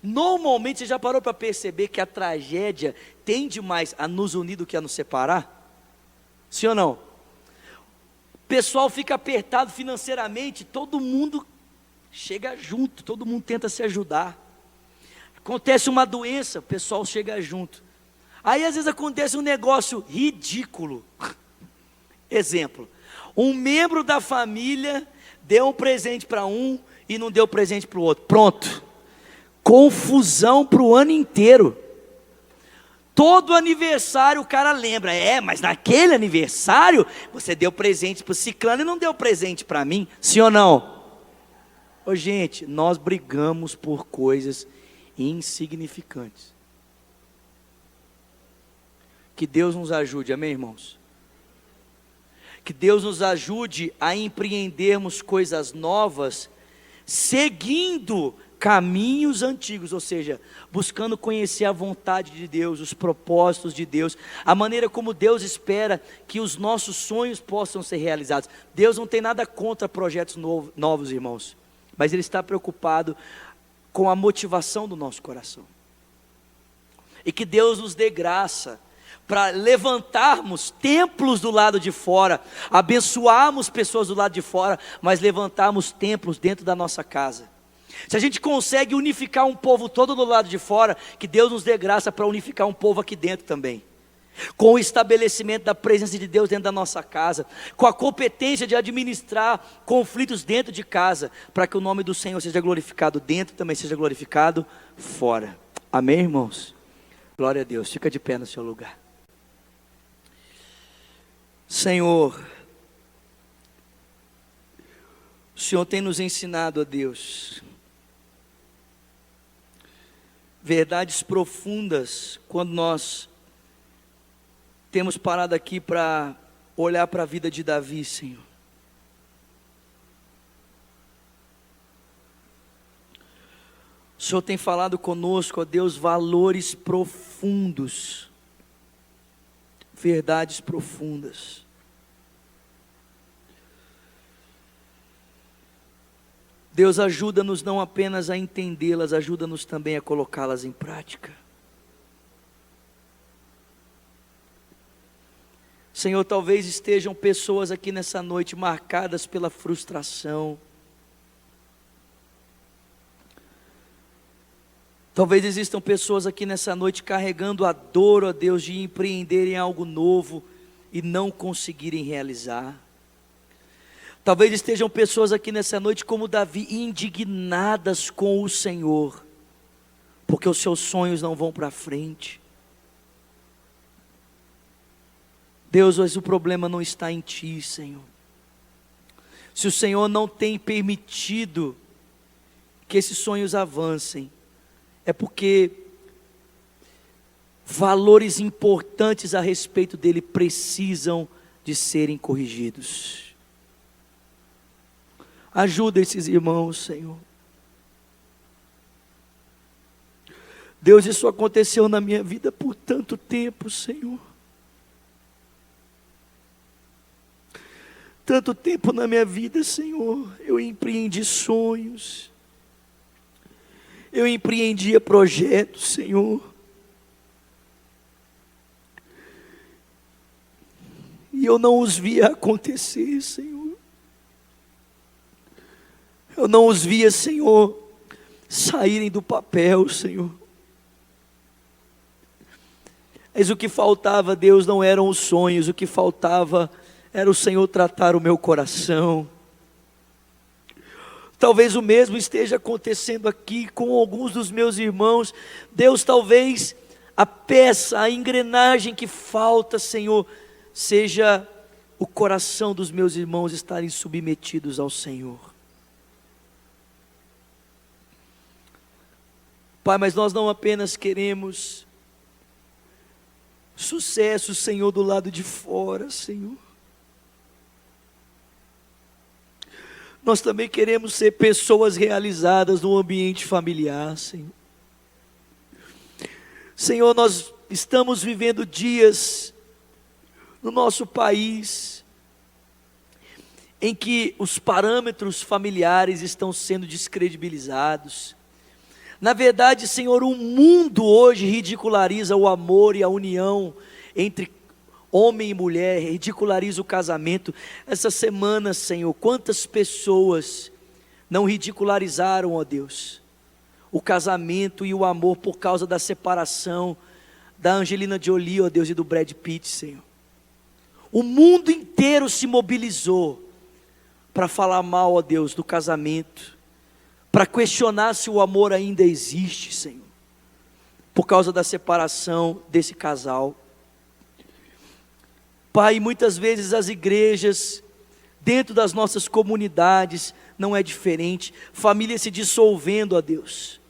Speaker 1: Normalmente, você já parou para perceber que a tragédia tende mais a nos unir do que a nos separar? Sim ou não? O pessoal fica apertado financeiramente, todo mundo chega junto, todo mundo tenta se ajudar. Acontece uma doença, o pessoal chega junto. Aí às vezes acontece um negócio ridículo. Exemplo, um membro da família deu um presente para um e não deu presente para o outro. Pronto. Confusão para o ano inteiro. Todo aniversário o cara lembra, mas naquele aniversário você deu presente para o ciclano e não deu presente para mim, sim ou não? Ô gente, nós brigamos por coisas insignificantes. Que Deus nos ajude, amém, irmãos? Que Deus nos ajude a empreendermos coisas novas, seguindo caminhos antigos, ou seja, buscando conhecer a vontade de Deus, os propósitos de Deus, a maneira como Deus espera que os nossos sonhos possam ser realizados. Deus não tem nada contra projetos novos, irmãos, mas Ele está preocupado com a motivação do nosso coração. E que Deus nos dê graça para levantarmos templos do lado de fora, abençoarmos pessoas do lado de fora, mas levantarmos templos dentro da nossa casa. Se a gente consegue unificar um povo todo do lado de fora, que Deus nos dê graça para unificar um povo aqui dentro também, com o estabelecimento da presença de Deus dentro da nossa casa, com a competência de administrar conflitos dentro de casa, para que o nome do Senhor seja glorificado dentro, também seja glorificado fora. Amém, irmãos? Glória a Deus. Fica de pé no seu lugar. Senhor, o Senhor tem nos ensinado, ó Deus, verdades profundas, quando nós temos parado aqui para olhar para a vida de Davi, Senhor. O Senhor tem falado conosco, ó Deus, valores profundos, verdades profundas. Deus, ajuda-nos não apenas a entendê-las, ajuda-nos também a colocá-las em prática. Senhor, talvez estejam pessoas aqui nessa noite marcadas pela frustração. Talvez existam pessoas aqui nessa noite carregando a dor, ó Deus, de empreenderem algo novo e não conseguirem realizar. Talvez estejam pessoas aqui nessa noite como Davi, indignadas com o Senhor, porque os seus sonhos não vão para frente. Deus, mas o problema não está em Ti, Senhor. Se o Senhor não tem permitido que esses sonhos avancem, é porque valores importantes a respeito dele precisam de serem corrigidos. Ajuda esses irmãos, Senhor. Deus, isso aconteceu na minha vida por tanto tempo, Senhor. Tanto tempo na minha vida, Senhor, eu empreendi sonhos, eu empreendia projetos, Senhor, e eu não os via acontecer, Senhor, eu não os via, Senhor, saírem do papel, Senhor. Mas o que faltava, Deus, não eram os sonhos, o que faltava era o Senhor tratar o meu coração. Talvez o mesmo esteja acontecendo aqui com alguns dos meus irmãos. Deus, talvez a peça, a engrenagem que falta, Senhor, seja o coração dos meus irmãos estarem submetidos ao Senhor. Pai, mas nós não apenas queremos sucesso, Senhor, do lado de fora, Senhor. Nós também queremos ser pessoas realizadas no ambiente familiar, Senhor. Senhor, nós estamos vivendo dias no nosso país em que os parâmetros familiares estão sendo descredibilizados. Na verdade, Senhor, o mundo hoje ridiculariza o amor e a união entre homem e mulher, ridiculariza o casamento. Essa semana, Senhor, quantas pessoas não ridicularizaram, ó Deus, o casamento e o amor por causa da separação da Angelina Jolie, ó Deus, e do Brad Pitt, Senhor. O mundo inteiro se mobilizou para falar mal, ó Deus, do casamento, para questionar se o amor ainda existe, Senhor, por causa da separação desse casal. Pai, muitas vezes as igrejas, dentro das nossas comunidades, não é diferente, famílias se dissolvendo, ó Deus,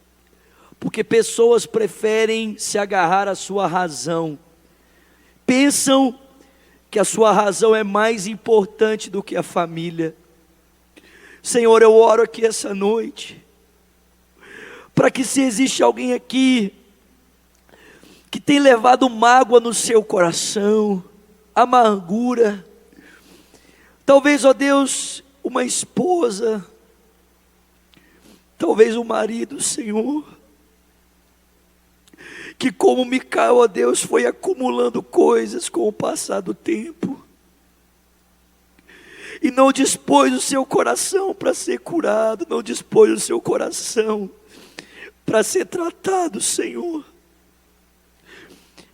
Speaker 1: porque pessoas preferem se agarrar à sua razão, pensam que a sua razão é mais importante do que a família. Senhor, eu oro aqui essa noite, para que se existe alguém aqui, que tem levado mágoa no seu coração, amargura, talvez, ó Deus, uma esposa, talvez um marido, Senhor, que como Micael, ó Deus, foi acumulando coisas com o passar do tempo, e não dispôs o seu coração para ser curado, não dispôs o seu coração para ser tratado, Senhor.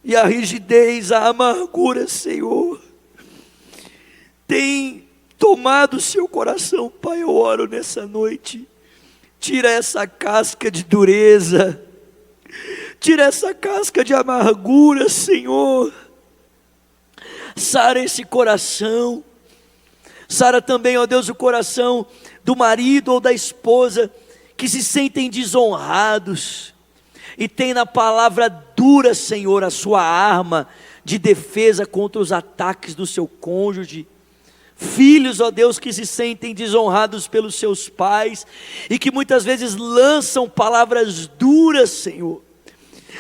Speaker 1: E a rigidez, a amargura, Senhor, tem tomado o seu coração. Pai, eu oro nessa noite, tira essa casca de dureza, tira essa casca de amargura, Senhor, sara esse coração, sara também, ó Deus, o coração do marido ou da esposa, que se sentem desonrados, e tem na palavra dura, Senhor, a sua arma de defesa contra os ataques do seu cônjuge. Filhos, ó Deus, que se sentem desonrados pelos seus pais, e que muitas vezes lançam palavras duras, Senhor.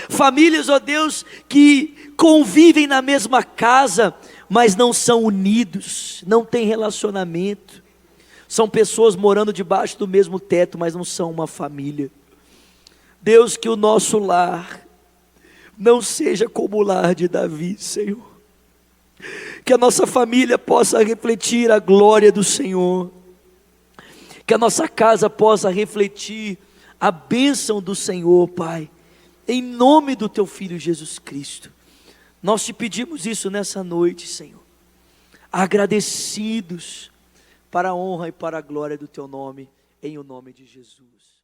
Speaker 1: Famílias, ó Deus, que convivem na mesma casa, mas não são unidos, não têm relacionamento. São pessoas morando debaixo do mesmo teto, mas não são uma família. Deus, que o nosso lar não seja como o lar de Davi, Senhor. Que a nossa família possa refletir a glória do Senhor. Que a nossa casa possa refletir a bênção do Senhor, Pai. Em nome do Teu Filho Jesus Cristo. Nós te pedimos isso nessa noite, Senhor. Agradecidos para a honra e para a glória do Teu nome, em o nome de Jesus.